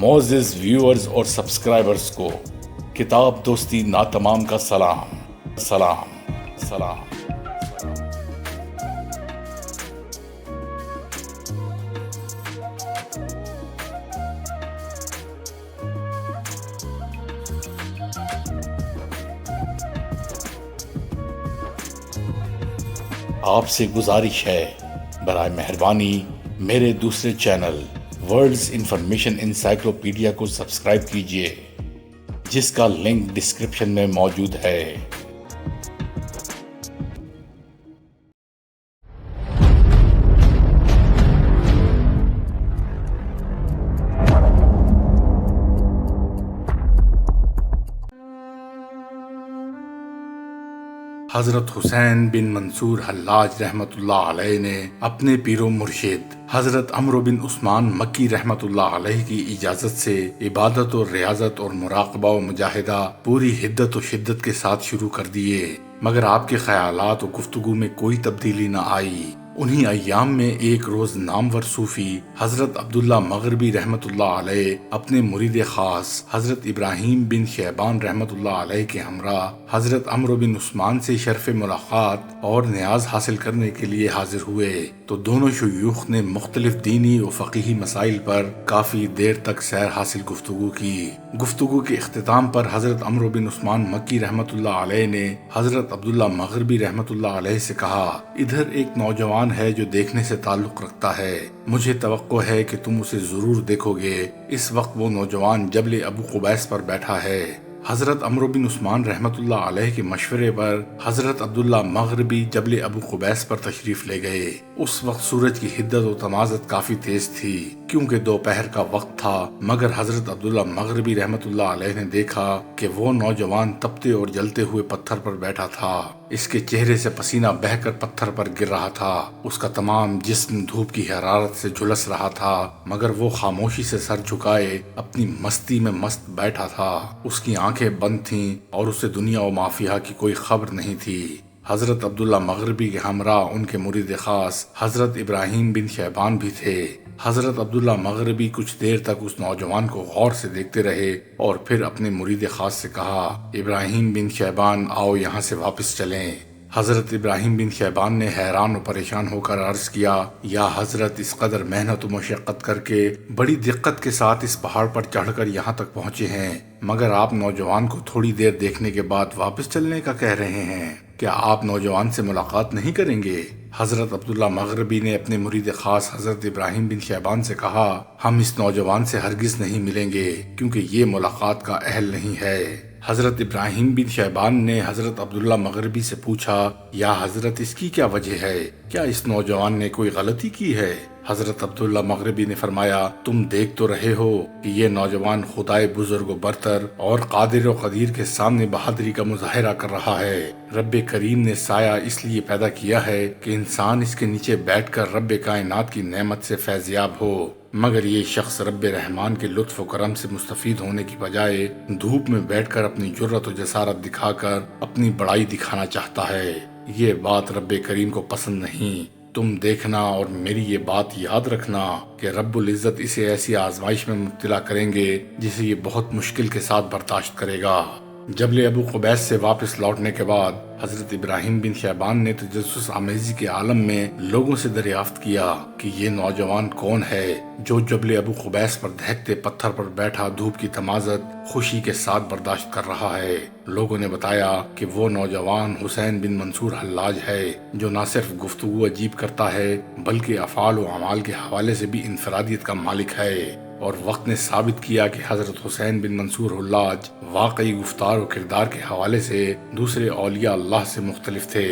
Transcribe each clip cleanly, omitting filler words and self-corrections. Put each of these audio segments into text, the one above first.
معزز ویورز اور سبسکرائبرز کو کتاب دوستی ناتمام کا سلام سلام سلام۔ آپ سے گزارش ہے برائے مہربانی میرے دوسرے چینل ورلڈز انفارمیشن انسائکلوپیڈیا کو سبسکرائب کیجیے، جس کا لنک ڈسکرپشن میں موجود ہے۔ حضرت حسین بن منصور حلاج رحمت اللہ علیہ نے اپنے پیر و مرشد حضرت عمرو بن عثمان مکی رحمت اللہ علیہ کی اجازت سے عبادت اور ریاضت اور مراقبہ و مجاہدہ پوری حدت و شدت کے ساتھ شروع کر دیے، مگر آپ کے خیالات و گفتگو میں کوئی تبدیلی نہ آئی۔ انہی ایام میں ایک روز نامور صوفی حضرت عبداللہ مغربی رحمت اللہ علیہ اپنے مرید خاص حضرت ابراہیم بن شیبان رحمت اللہ علیہ کے ہمراہ حضرت عمرو بن عثمان سے شرف ملاقات اور نیاز حاصل کرنے کے لیے حاضر ہوئے، تو دونوں شیوخ نے مختلف دینی و فقہی مسائل پر کافی دیر تک سیر حاصل گفتگو کی۔ گفتگو کے اختتام پر حضرت عمرو بن عثمان مکی رحمت اللہ علیہ نے حضرت عبداللہ مغربی رحمت اللہ علیہ سے کہا، ادھر ایک نوجوان ہے جو دیکھنے سے تعلق رکھتا ہے، مجھے توقع ہے کہ تم اسے ضرور دیکھو گے۔ اس وقت وہ نوجوان جبل ابو قبیس پر بیٹھا ہے۔ حضرت عمرو بن عثمان رحمت اللہ علیہ کے مشورے پر حضرت عبداللہ مغربی جبل ابو قبیس پر تشریف لے گئے۔ اس وقت سورج کی حدت و تمازت کافی تیز تھی، کیونکہ دوپہر کا وقت تھا، مگر حضرت عبداللہ مغربی رحمت اللہ علیہ نے دیکھا کہ وہ نوجوان تپتے اور جلتے ہوئے پتھر پر بیٹھا تھا۔ اس کے چہرے سے پسینہ بہہ کر پتھر پر گر رہا تھا، اس کا تمام جسم دھوپ کی حرارت سے جھلس رہا تھا، مگر وہ خاموشی سے سر جھکائے اپنی مستی میں مست بیٹھا تھا۔ اس کی آنکھیں بند تھیں اور اسے دنیا و مافیہ کی کوئی خبر نہیں تھی۔ حضرت عبداللہ مغربی کے ہمراہ ان کے مرید خاص حضرت ابراہیم بن شیبان بھی تھے۔ حضرت عبداللہ مغربی کچھ دیر تک اس نوجوان کو غور سے دیکھتے رہے اور پھر اپنے مرید خاص سے کہا، ابراہیم بن شیبان آؤ یہاں سے واپس چلیں۔ حضرت ابراہیم بن شیبان نے حیران و پریشان ہو کر عرض کیا، یا حضرت اس قدر محنت و مشقت کر کے بڑی دقت کے ساتھ اس پہاڑ پر چڑھ کر یہاں تک پہنچے ہیں، مگر آپ نوجوان کو تھوڑی دیر دیکھنے کے بعد واپس چلنے کا کہہ رہے ہیں، کیا آپ نوجوان سے ملاقات نہیں کریں گے؟ حضرت عبداللہ مغربی نے اپنے مرید خاص حضرت ابراہیم بن شیبان سے کہا، ہم اس نوجوان سے ہرگز نہیں ملیں گے، کیونکہ یہ ملاقات کا اہل نہیں ہے۔ حضرت ابراہیم بن شیبان نے حضرت عبداللہ مغربی سے پوچھا، یا حضرت اس کی کیا وجہ ہے؟ کیا اس نوجوان نے کوئی غلطی کی ہے؟ حضرت عبداللہ مغربی نے فرمایا، تم دیکھ تو رہے ہو کہ یہ نوجوان خدائے بزرگ و برتر اور قادر و قدیر کے سامنے بہادری کا مظاہرہ کر رہا ہے۔ رب کریم نے سایہ اس لیے پیدا کیا ہے کہ انسان اس کے نیچے بیٹھ کر رب کائنات کی نعمت سے فیضیاب ہو، مگر یہ شخص رب رحمان کے لطف و کرم سے مستفید ہونے کی بجائے دھوپ میں بیٹھ کر اپنی جرأت و جسارت دکھا کر اپنی بڑائی دکھانا چاہتا ہے۔ یہ بات رب کریم کو پسند نہیں۔ تم دیکھنا اور میری یہ بات یاد رکھنا کہ رب العزت اسے ایسی آزمائش میں مبتلا کریں گے جسے یہ بہت مشکل کے ساتھ برداشت کرے گا۔ جبل ابو قبیس سے واپس لوٹنے کے بعد حضرت ابراہیم بن شیبان نے تجسس آمیزی کے عالم میں لوگوں سے دریافت کیا کہ یہ نوجوان کون ہے جو جبل ابو قبیس پر دہکتے پتھر پر بیٹھا دھوپ کی تمازت خوشی کے ساتھ برداشت کر رہا ہے۔ لوگوں نے بتایا کہ وہ نوجوان حسین بن منصور حلاج ہے، جو نہ صرف گفتگو عجیب کرتا ہے بلکہ افعال و اعمال کے حوالے سے بھی انفرادیت کا مالک ہے۔ اور وقت نے ثابت کیا کہ حضرت حسین بن منصور حلاج واقعی گفتار و کردار کے حوالے سے دوسرے اولیاء اللہ سے مختلف تھے۔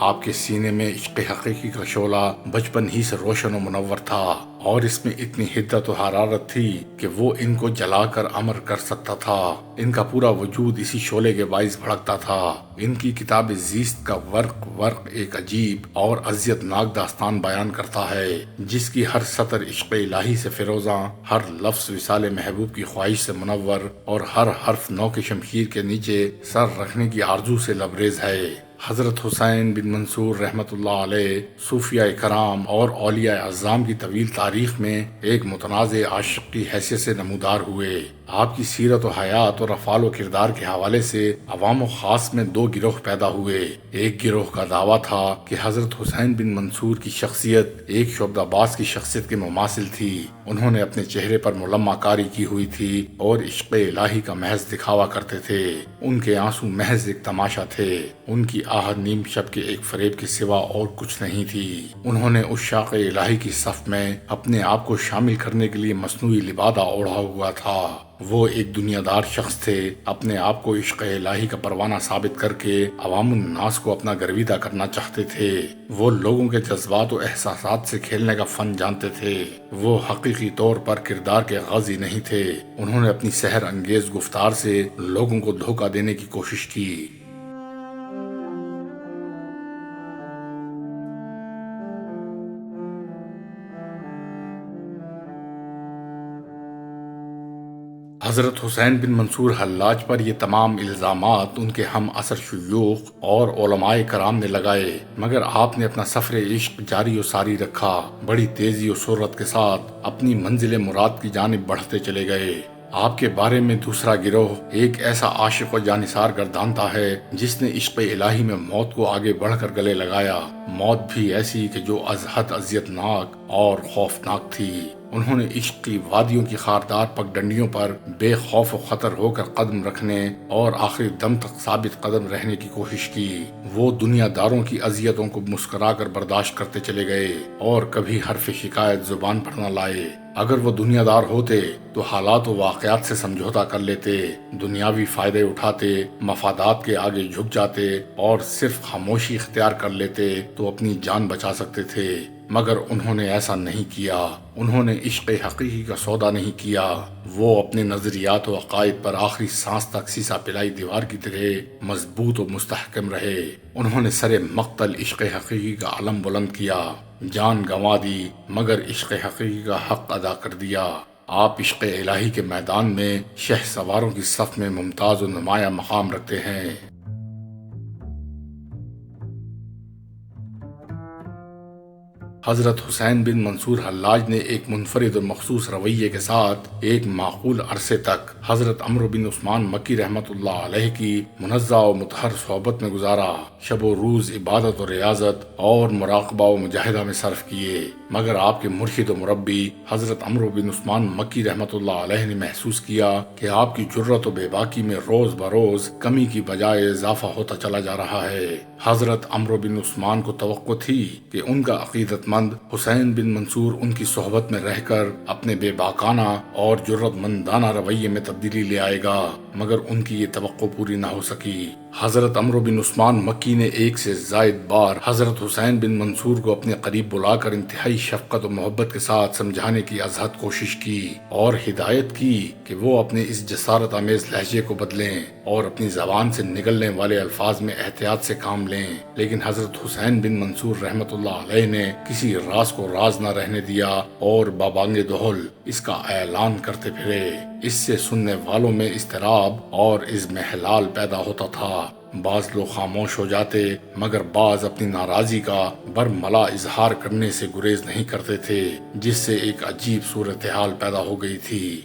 آپ کے سینے میں عشق حقیقی کا شعلہ بچپن ہی سے روشن و منور تھا، اور اس میں اتنی حدت و حرارت تھی کہ وہ ان کو جلا کر امر کر سکتا تھا۔ ان کا پورا وجود اسی شعلے کے باعث بھڑکتا تھا۔ ان کی کتاب زیست کا ورق ایک عجیب اور اذیت ناک داستان بیان کرتا ہے، جس کی ہر سطر عشق الہی سے فیروزاں، ہر لفظ وصال محبوب کی خواہش سے منور، اور ہر حرف نو کے شمشیر کے نیچے سر رکھنے کی آرزو سے لبریز ہے۔ حضرت حسین بن منصور رحمۃ اللہ علیہ صوفیہ کرام اور اولیاء اعظام کی طویل تاریخ میں ایک متنازع عاشق کی حیثیت سے نمودار ہوئے۔ آپ کی سیرت و حیات اور افعال و کردار کے حوالے سے عوام و خاص میں دو گروہ پیدا ہوئے۔ ایک گروہ کا دعویٰ تھا کہ حضرت حسین بن منصور کی شخصیت ایک شعبدہ باز کی شخصیت کے مماثل تھی۔ انہوں نے اپنے چہرے پر ملمہ کاری کی ہوئی تھی اور عشق الہی کا محض دکھاوا کرتے تھے۔ ان کے آنسو محض ایک تماشا تھے، ان کی آہت نیم شب کے ایک فریب کے سوا اور کچھ نہیں تھی۔ انہوں نے عشاق الہی کی صف میں اپنے آپ کو شامل کرنے کے لیے مصنوعی لبادہ اوڑھا ہوا تھا۔ وہ ایک دنیا دار شخص تھے، اپنے آپ کو عشق الہی کا پروانہ ثابت کر کے عوام الناس کو اپنا گرویدہ کرنا چاہتے تھے۔ وہ لوگوں کے جذبات و احساسات سے کھیلنے کا فن جانتے تھے۔ وہ حقیقی طور پر کردار کے غازی نہیں تھے۔ انہوں نے اپنی سحر انگیز گفتار سے لوگوں کو دھوکہ دینے کی کوشش کی۔ حضرت حسین بن منصور حلاج پر یہ تمام الزامات ان کے ہم عصر شیوخ اور علماء کرام نے لگائے، مگر آپ نے اپنا سفر عشق جاری و ساری رکھا، بڑی تیزی و سرعت کے ساتھ اپنی منزل مراد کی جانب بڑھتے چلے گئے۔ آپ کے بارے میں دوسرا گروہ ایک ایسا عاشق و جانثار گردانتا ہے جس نے عشق الہی میں موت کو آگے بڑھ کر گلے لگایا، موت بھی ایسی کہ جو از حد اذیت ناک اور خوفناک تھی۔ انہوں نے عشق کی وادیوں کی خاردار پگڈنڈیوں پر بے خوف و خطر ہو کر قدم رکھنے اور آخری دم تک ثابت قدم رہنے کی کوشش کی۔ وہ دنیا داروں کی اذیتوں کو مسکرا کر برداشت کرتے چلے گئے اور کبھی حرف شکایت زبان پر نہ لائے۔ اگر وہ دنیا دار ہوتے تو حالات و واقعات سے سمجھوتا کر لیتے، دنیاوی فائدے اٹھاتے، مفادات کے آگے جھک جاتے اور صرف خاموشی اختیار کر لیتے تو اپنی جان بچا سکتے تھے، مگر انہوں نے ایسا نہیں کیا۔ انہوں نے عشق حقیقی کا سودا نہیں کیا۔ وہ اپنے نظریات و عقائد پر آخری سانس تک سیسا پلائی دیوار کی طرح مضبوط و مستحکم رہے۔ انہوں نے سر مقتل عشق حقیقی کا علم بلند کیا، جان گنوا دی مگر عشق حقیقی کا حق ادا کر دیا۔ آپ عشق الہی کے میدان میں شہ سواروں کی صف میں ممتاز و نمایاں مقام رکھتے ہیں۔ حضرت حسین بن منصور حلاج نے ایک منفرد اور مخصوص رویے کے ساتھ ایک معقول عرصے تک حضرت عمرو بن عثمان مکی رحمۃ اللہ علیہ کی منزہ و مطہر صحبت میں گزارا، شب و روز عبادت و ریاضت اور مراقبہ و مجاہدہ میں صرف کیے، مگر آپ کے مرشد و مربی حضرت عمرو بن عثمان مکی رحمۃ اللہ علیہ نے محسوس کیا کہ آپ کی جرت و بے باکی میں روز بروز کمی کی بجائے اضافہ ہوتا چلا جا رہا ہے۔ حضرت عمرو بن عثمان کو توقع تھی کہ ان کا عقیدت مند حسین بن منصور ان کی صحبت میں رہ کر اپنے بے باکانہ اور جرت مندانہ رویے میں تبدیلی لے آئے گا، مگر ان کی یہ توقع پوری نہ ہو سکی۔ حضرت عمرو بن عثمان مکی نے ایک سے زائد بار حضرت حسین بن منصور کو اپنے قریب بلا کر انتہائی شفقت و محبت کے ساتھ سمجھانے کی ازحد کوشش کی اور ہدایت کی کہ وہ اپنے اس جسارت آمیز لہجے کو بدلیں اور اپنی زبان سے نکلنے والے الفاظ میں احتیاط سے کام لیں، لیکن حضرت حسین بن منصور رحمۃ اللہ علیہ نے کسی راز کو راز نہ رہنے دیا اور بابانگ دہل اس کا اعلان کرتے پھرے۔ اس سے سننے والوں میں اضطراب اور اضمحلال پیدا ہوتا تھا۔ بعض لوگ خاموش ہو جاتے مگر بعض اپنی ناراضی کا برملا اظہار کرنے سے گریز نہیں کرتے تھے، جس سے ایک عجیب صورتحال پیدا ہو گئی تھی۔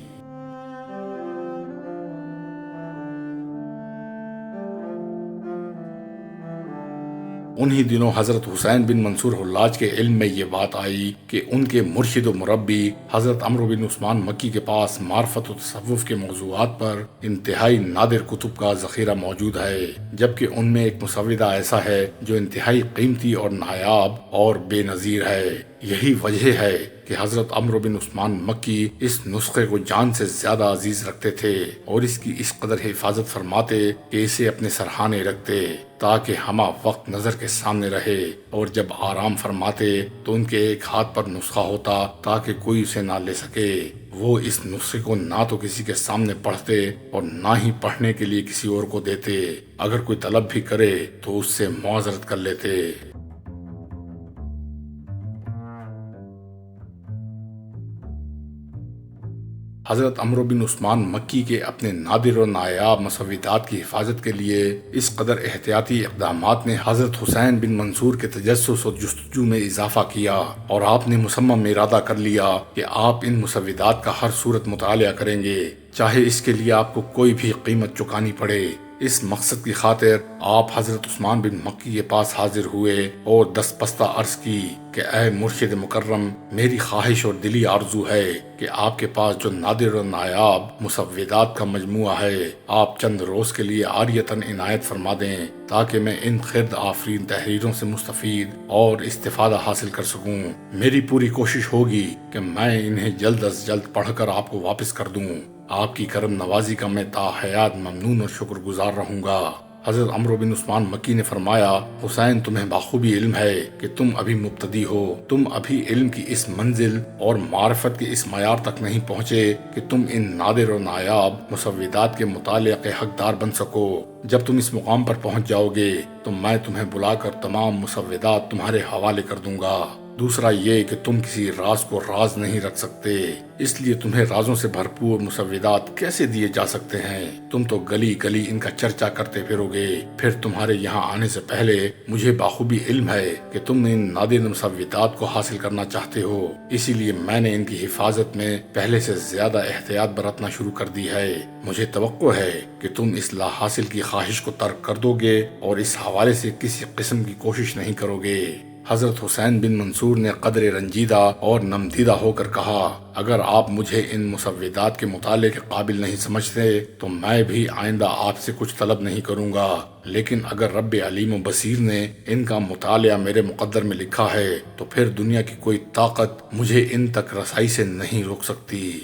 انہی دنوں حضرت حسین بن منصور حلاج کے علم میں یہ بات آئی کہ ان کے مرشد و مربی حضرت عمرو بن عثمان مکی کے پاس معرفت و تصوف کے موضوعات پر انتہائی نادر کتب کا ذخیرہ موجود ہے، جبکہ ان میں ایک مسودہ ایسا ہے جو انتہائی قیمتی اور نایاب اور بے نظیر ہے۔ یہی وجہ ہے کہ حضرت عمرو بن عثمان مکی اس نسخے کو جان سے زیادہ عزیز رکھتے تھے اور اس کی اس قدر حفاظت فرماتے کہ اسے اپنے سرحانے رکھتے تاکہ ہمہ وقت نظر کے سامنے رہے، اور جب آرام فرماتے تو ان کے ایک ہاتھ پر نسخہ ہوتا تاکہ کوئی اسے نہ لے سکے۔ وہ اس نسخے کو نہ تو کسی کے سامنے پڑھتے اور نہ ہی پڑھنے کے لیے کسی اور کو دیتے، اگر کوئی طلب بھی کرے تو اس سے معذرت کر لیتے۔ حضرت عمرو بن عثمان مکی کے اپنے نادر و نایاب مسودات کی حفاظت کے لیے اس قدر احتیاطی اقدامات نے حضرت حسین بن منصور کے تجسس اور جستجو میں اضافہ کیا، اور آپ نے مصمم ارادہ کر لیا کہ آپ ان مسودات کا ہر صورت مطالعہ کریں گے، چاہے اس کے لیے آپ کو کوئی بھی قیمت چکانی پڑے۔ اس مقصد کی خاطر آپ حضرت عثمان بن مکی کے پاس حاضر ہوئے اور دستپستہ عرض کی کہ اے مرشد مکرم، میری خواہش اور دلی آرزو ہے کہ آپ کے پاس جو نادر و نایاب مسودات کا مجموعہ ہے، آپ چند روز کے لیے عاریتاً عنایت فرما دیں تاکہ میں ان خرد آفرین تحریروں سے مستفید اور استفادہ حاصل کر سکوں۔ میری پوری کوشش ہوگی کہ میں انہیں جلد از جلد پڑھ کر آپ کو واپس کر دوں۔ آپ کی کرم نوازی کا میں تا حیات ممنون اور شکر گزار رہوں گا۔ حضرت عمرو بن عثمان مکی نے فرمایا، حسین تمہیں بخوبی علم ہے کہ تم ابھی مبتدی ہو، تم ابھی علم کی اس منزل اور معرفت کے اس معیار تک نہیں پہنچے کہ تم ان نادر و نایاب مسودات کے مطالعہ کے حقدار بن سکو۔ جب تم اس مقام پر پہنچ جاؤ گے تو میں تمہیں بلا کر تمام مسودات تمہارے حوالے کر دوں گا۔ دوسرا یہ کہ تم کسی راز کو راز نہیں رکھ سکتے، اس لیے تمہیں رازوں سے بھرپور مسودات کیسے دیے جا سکتے ہیں؟ تم تو گلی گلی ان کا چرچا کرتے پھرو گے۔ پھر تمہارے یہاں آنے سے پہلے مجھے بخوبی علم ہے کہ تم ان نادر مسودات کو حاصل کرنا چاہتے ہو، اسی لیے میں نے ان کی حفاظت میں پہلے سے زیادہ احتیاط برتنا شروع کر دی ہے۔ مجھے توقع ہے کہ تم اس لا حاصل کی خواہش کو ترک کر دو گے اور اس حوالے سے کسی قسم کی کوشش نہیں کرو گے۔ حضرت حسین بن منصور نے قدر رنجیدہ اور نمدیدہ ہو کر کہا، اگر آپ مجھے ان مسودات کے مطالعے کے قابل نہیں سمجھتے تو میں بھی آئندہ آپ سے کچھ طلب نہیں کروں گا، لیکن اگر رب علیم و بصیر نے ان کا مطالعہ میرے مقدر میں لکھا ہے تو پھر دنیا کی کوئی طاقت مجھے ان تک رسائی سے نہیں روک سکتی۔